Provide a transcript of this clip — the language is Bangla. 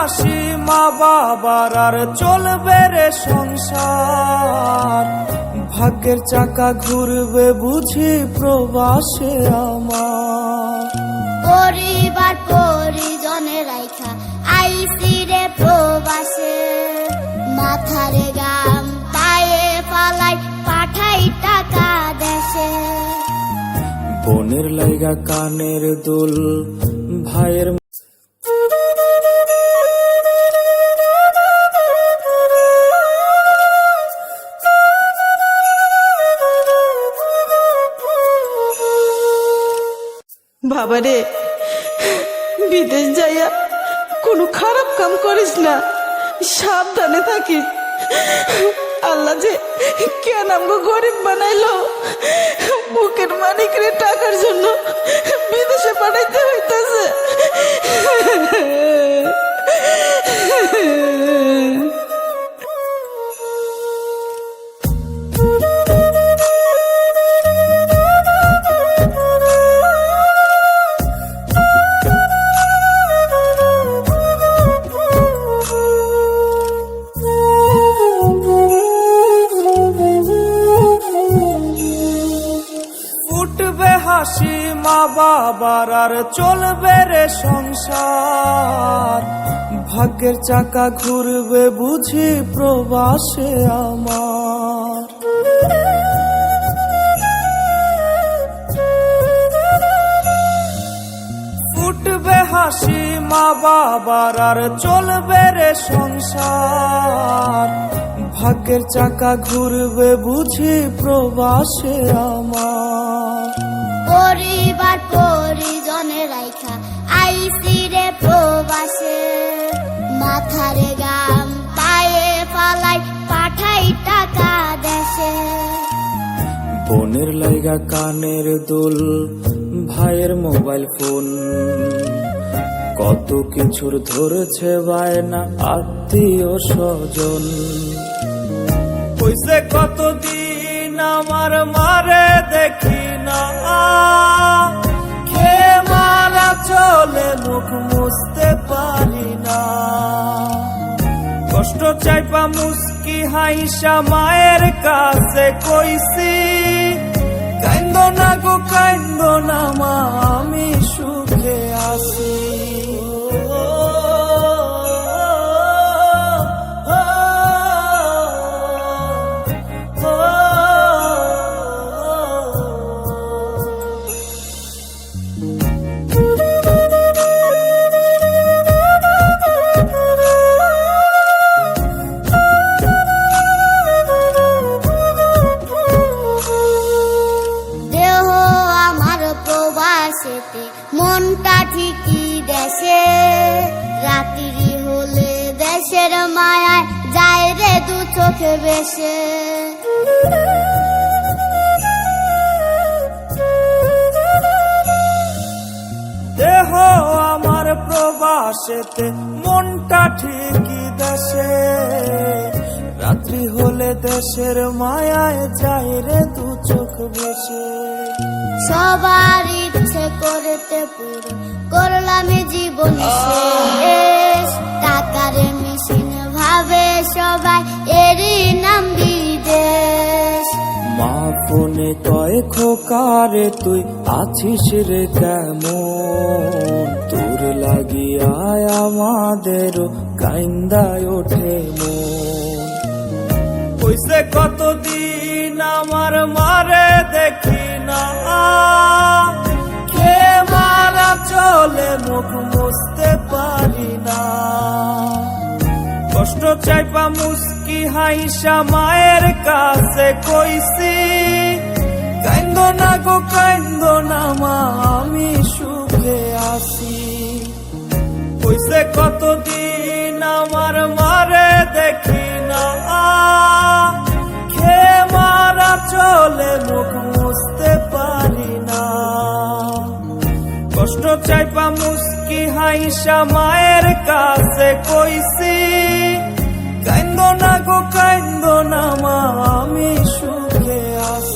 হাসি মা বাবার আর চলবে রে সংসার, ভাগ্যের চাকা ঘুরবে বুঝি প্রবাসে আমার। পরিবার পরিজনের রাইখা আইসি রে প্রবাসে, মাথারে গাম পায়ে ফালাই পাঠাই টাকা দেশে। বোনের লাইগা কানের দুল, ভাইয়ের বাবারে, বিদেশ যাইয়া কোনো খারাপ কাম করিস না, সাবধানে থাকিস। আল্লাহ যে কেন আমগো গরিব বানাইলো, বুকের মানিকরে টাকার জন্য বিদেশে পাঠাইতে হইতেছে। উঠবে হাসি মা বাবার আর চলবে রে সংসার, ভাগ্যের চাকা ঘুরবে বুঝি প্রবাসে আমার। উঠবে হাসি মা বাবার আর চলবে রে সংসার, ভাগ্যের চাকা ঘুরবে বুঝি প্রবাসে আমার। পরিবার পরিজনের রাইখা আইসি রে প্রবাসে, মাথারে গাম পায়ে ফালাই পাঠাই টাকা দেশে। বোনের লাইগা কানের দুল, ভাইয়ের মোবাইল ফোন, কত কিছুর ধরেছে বায়না আত্মীয় স্বজন। কইছে কতদিন আমার মারে দেখি না, খেয়ে মারা চলে মুখ মুছতে পারি না। কষ্ট চাইপা মুস্কি হাইসা মায়ের কাছে কইছি, কাইন্দো না গো কাইন্দো না মা, আমি সুখে আছি। দেহ আমার প্রবাসেতে, মনটা ঠিকই দেশে। রাত্রি হলে দেশের মায়ায় যায় রে দু চোখে বেশে। দেহ আমার প্রবাসেতে, মনটা ঠিকই দেশে। রাত্রি হলে দেশের মায়ায় যায় রে দু চোখ বেশে। সবার ইচ্ছে করতে পুরো করলাম জীবন শেষ, টাকার মেশিন ভাবে সবাই এরই নাম বিদেশ। মা ফোনে কয় খোকারে তুই আছিস রে কেমন, তোর লাগিয়া আমাদেরও কাইন্দায় ওঠে মন। কইছে কতদিন আমার মারে দেখি না, খেয়ে মারা চলে মুখ মুছতে পারি না। কষ্ট চাইপা মুস্কি হাইসা মায়ের কাছে কইছি, কাইন্দো না গো কাইন্দো না মা, আমি সুখে আছি। কইছে কতদিন আমার মারে দেখি না, খেয়ে মারা চলে মুখ মুছতে পারি না। কষ্ট চাইপা মুস্কি হাইসা মায়ের কাছে কইছি, কাইন্দো না গো কাইন্দো না মা, আমি সুখে আছি।